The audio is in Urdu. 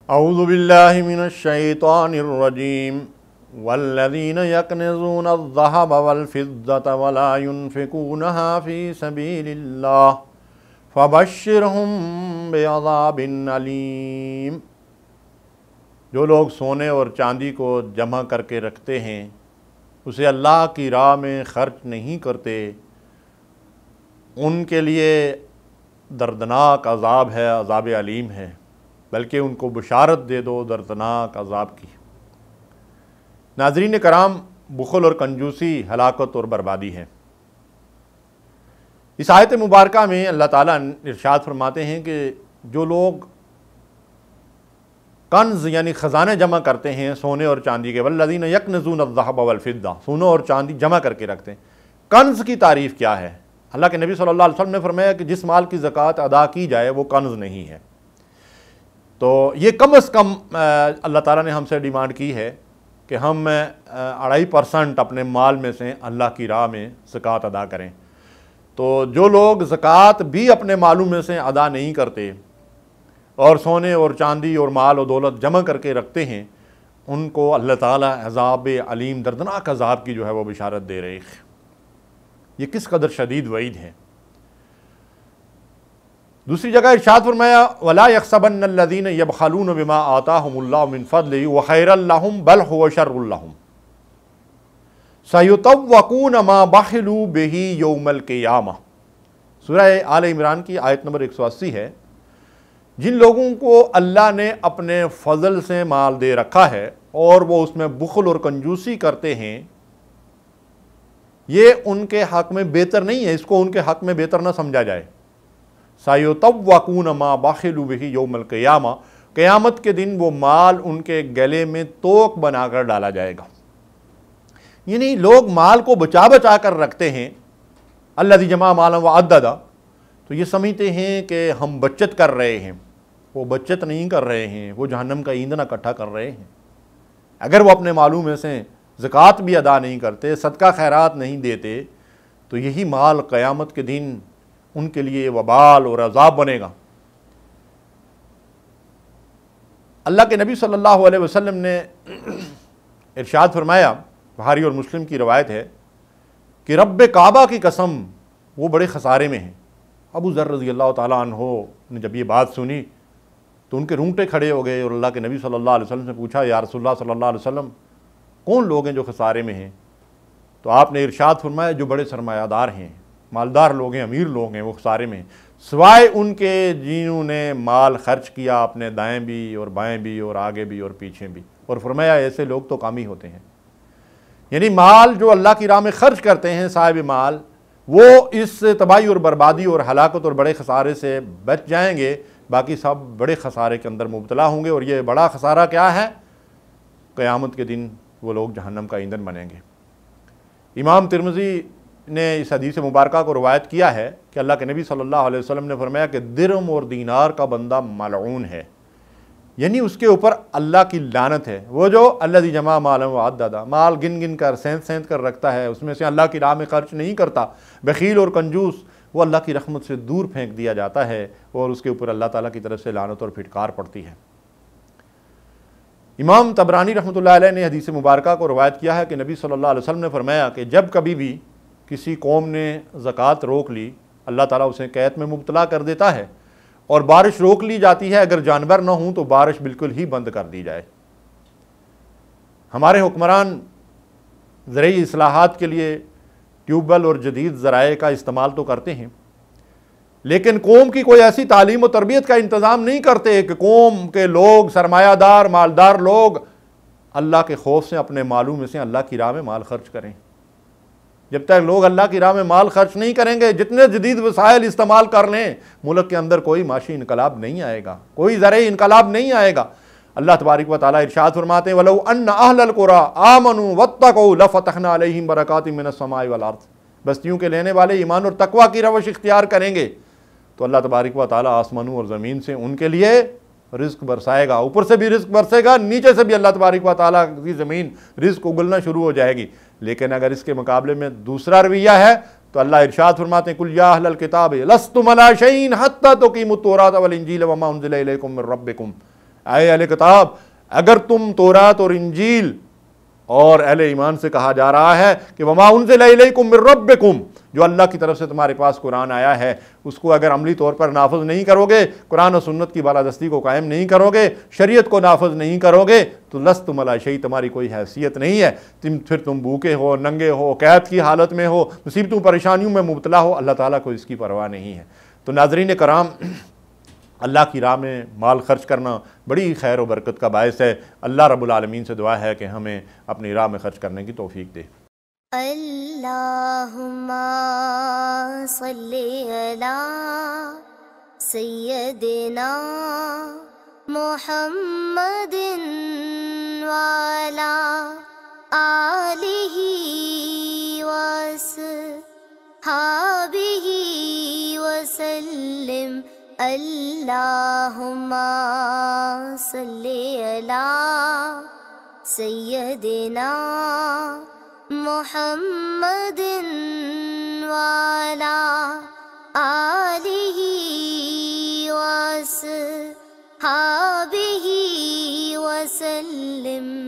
اعوذ باللہ من الشیطان الرجیم والذین یکنزون الذہب والفضة ولا ينفقونها فی سبیل اللہ فبشرہم بعذاب علیم۔ جو لوگ سونے اور چاندی کو جمع کر کے رکھتے ہیں، اسے اللہ کی راہ میں خرچ نہیں کرتے، ان کے لیے دردناک عذاب ہے، عذاب علیم ہے، بلکہ ان کو بشارت دے دو دردناک عذاب کی۔ ناظرین کرام، بخل اور کنجوسی ہلاکت اور بربادی ہے۔ اس آیت مبارکہ میں اللہ تعالیٰ ارشاد فرماتے ہیں کہ جو لوگ کنز یعنی خزانے جمع کرتے ہیں سونے اور چاندی کے، والذین یکنزون الذہب والفضہ، سونا اور چاندی جمع کر کے رکھتے ہیں۔ کنز کی تعریف کیا ہے؟ اللہ کے نبی صلی اللہ علیہ وسلم نے فرمایا کہ جس مال کی زکوٰۃ ادا کی جائے وہ کنز نہیں ہے۔ تو یہ کم از کم اللہ تعالیٰ نے ہم سے ڈیمانڈ کی ہے کہ ہم 2.5% اپنے مال میں سے اللہ کی راہ میں زکوٰۃ ادا کریں۔ تو جو لوگ زکوٰۃ بھی اپنے مالوں میں سے ادا نہیں کرتے اور سونے اور چاندی اور مال و دولت جمع کر کے رکھتے ہیں، ان کو اللہ تعالیٰ عذاب علیم، دردناک عذاب کی جو ہے وہ بشارت دے رہے ہیں۔ یہ کس قدر شدید وعید ہے۔ دوسری جگہ ارشاد فرمایا وَلَا يَحْسَبَنَّ الَّذِينَ يَبْخَلُونَ بِمَا آتَاهُمُ اللَّهُ مِنْ فَضْلِهِ وَخَيْرًا لَهُمْ بَلْ هُوَ شَرٌّ لَهُمْ سَيُطَوَّقُونَ مَا بَخِلُوا بِهِ يَوْمَ الْقِيَامَةِ۔ سورہ آل عمران کی آیت نمبر 180 ہے۔ جن لوگوں کو اللہ نے اپنے فضل سے مال دے رکھا ہے اور وہ اس میں بخل اور کنجوسی کرتے ہیں، یہ ان کے حق میں بہتر نہیں ہے، اس کو ان کے حق میں بہتر نہ سمجھا جائے۔ سَيُطَوَّقُونَ مَا بَخِلُوا بِهِ يَوْمَ الْقِيَامَةِ، قیامت کے دن وہ مال ان کے گلے میں توق بنا کر ڈالا جائے گا۔ یعنی لوگ مال کو بچا بچا کر رکھتے ہیں، الَّذِي جَمَعَ مَالًا وَعَدَّدَهُ، تو یہ سمجھتے ہیں کہ ہم بچت کر رہے ہیں۔ وہ بچت نہیں کر رہے ہیں، وہ جہنم کا ایندھن اکٹھا کر رہے ہیں۔ اگر وہ اپنے مالوں میں سے زکوٰۃ بھی ادا نہیں کرتے، صدقہ خیرات نہیں دیتے، تو یہی مال قیامت کے دن ان کے لیے وبال اور عذاب بنے گا۔ اللہ کے نبی صلی اللہ علیہ وسلم نے ارشاد فرمایا، بخاری اور مسلم کی روایت ہے کہ رب کعبہ کی قسم وہ بڑے خسارے میں ہیں۔ ابو ذر رضی اللہ تعالیٰ عنہ نے جب یہ بات سنی تو ان کے رونگٹے کھڑے ہو گئے اور اللہ کے نبی صلی اللہ علیہ وسلم سے پوچھا، یا رسول اللہ صلی اللہ علیہ وسلم، کون لوگ ہیں جو خسارے میں ہیں؟ تو آپ نے ارشاد فرمایا جو بڑے سرمایہ دار ہیں، مالدار لوگ ہیں، امیر لوگ ہیں، وہ خسارے میں ہیں، سوائے ان کے جنہوں نے مال خرچ کیا اپنے دائیں بھی اور بائیں بھی اور آگے بھی اور پیچھے بھی، اور فرمایا ایسے لوگ تو کامی ہوتے ہیں۔ یعنی مال جو اللہ کی راہ میں خرچ کرتے ہیں صاحب مال، وہ اس تباہی اور بربادی اور ہلاکت اور بڑے خسارے سے بچ جائیں گے، باقی سب بڑے خسارے کے اندر مبتلا ہوں گے۔ اور یہ بڑا خسارہ کیا ہے؟ قیامت کے دن وہ لوگ جہنم کا ایندھن بنیں گے۔ امام ترمذی نے اس حدیث مبارکہ کو روایت کیا ہے کہ اللہ کے نبی صلی اللہ علیہ وسلم نے فرمایا کہ درہم اور دینار کا بندہ ملعون ہے، یعنی اس کے اوپر اللہ کی لعنت ہے۔ وہ جو الذی جمع مالا وعددہ، مال گن گن کر سینت سینت کر رکھتا ہے، اس میں سے اللہ کی راہ میں خرچ نہیں کرتا، بخیل اور کنجوس، وہ اللہ کی رحمت سے دور پھینک دیا جاتا ہے اور اس کے اوپر اللہ تعالیٰ کی طرف سے لعنت اور پھٹکار پڑتی ہے۔ امام طبرانی رحمۃ اللہ علیہ نے حدیث مبارکہ کو روایت کیا ہے کہ نبی صلی اللہ علیہ وسلم نے فرمایا کہ جب کبھی بھی کسی قوم نے زکوٰۃ روک لی، اللہ تعالیٰ اسے قحط میں مبتلا کر دیتا ہے، اور بارش روک لی جاتی ہے، اگر جانور نہ ہوں تو بارش بالکل ہی بند کر دی جائے۔ ہمارے حکمران زرعی اصلاحات کے لیے ٹیوب ویل اور جدید ذرائع کا استعمال تو کرتے ہیں، لیکن قوم کی کوئی ایسی تعلیم و تربیت کا انتظام نہیں کرتے کہ قوم کے لوگ، سرمایہ دار، مالدار لوگ اللہ کے خوف سے اپنے مالوں میں سے اللہ کی راہ میں مال خرچ کریں۔ جب تک لوگ اللہ کی راہ میں مال خرچ نہیں کریں گے، جتنے جدید وسائل استعمال کر لیں، ملک کے اندر کوئی معاشی انقلاب نہیں آئے گا، کوئی زرعی انقلاب نہیں آئے گا۔ اللہ تبارک و تعالیٰ ارشاد فرماتے ہیں وَلَوْ أَنَّ أَهْلَ الْقُرَىٰ آمَنُوا وَاتَّقَوْا لَفَتَحْنَا عَلَيْهِمْ بَرَكَاتٍ مِّنَ السَّمَاءِ وَالْأَرْضِ۔ بستیوں کے لینے والے ایمان اور تقوی کی روش اختیار کریں گے تو اللہ تبارک و تعالیٰ آسمانوں اور زمین سے ان کے لیے رزق برسائے گا، اوپر سے بھی رزق برسے گا، نیچے سے بھی اللہ تبارک و تعالیٰ کی زمین رزق اگلنا شروع ہو جائے گی۔ لیکن اگر اس کے مقابلے میں دوسرا رویہ ہے تو اللہ ارشاد فرماتے ہیں قُلْ يَا أَهْلَ الْكِتَابِ لَسْتُمْ عَلَىٰ شَيْءٍ حَتَّىٰ تُقِیمُوا التَّوْرَاةَ وَالْإِنجِیلَ وَمَا أُنزِلَ إِلَیْکُم مِّن رَّبِّکُم۔ اے اہل کتاب اگر تم تورات اور انجیل اور اہل ایمان سے کہا جا رہا ہے کہ وما انزل الیکم من ربکم، جو اللہ کی طرف سے تمہارے پاس قرآن آیا ہے اس کو اگر عملی طور پر نافذ نہیں کرو گے، قرآن و سنت کی بالادستی کو قائم نہیں کرو گے، شریعت کو نافذ نہیں کرو گے تو لستم علی شیء، تمہاری کوئی حیثیت نہیں ہے، پھر تم بھوکے ہو، ننگے ہو، قید کی حالت میں ہو، مصیبتوں پریشانیوں میں مبتلا ہو، اللہ تعالیٰ کو اس کی پرواہ نہیں ہے۔ تو ناظرین کرام، اللہ کی راہ میں مال خرچ کرنا بڑی خیر و برکت کا باعث ہے۔ اللہ رب العالمین سے دعا ہے کہ ہمیں اپنی راہ میں خرچ کرنے کی توفیق دے۔ اللہم صلی علی سیدنا محمد وعلی آلہ وصحبہ وسلم۔ اللہم صلی علی سیدنا محمد وعلی آلہ وصحبہ وسلم۔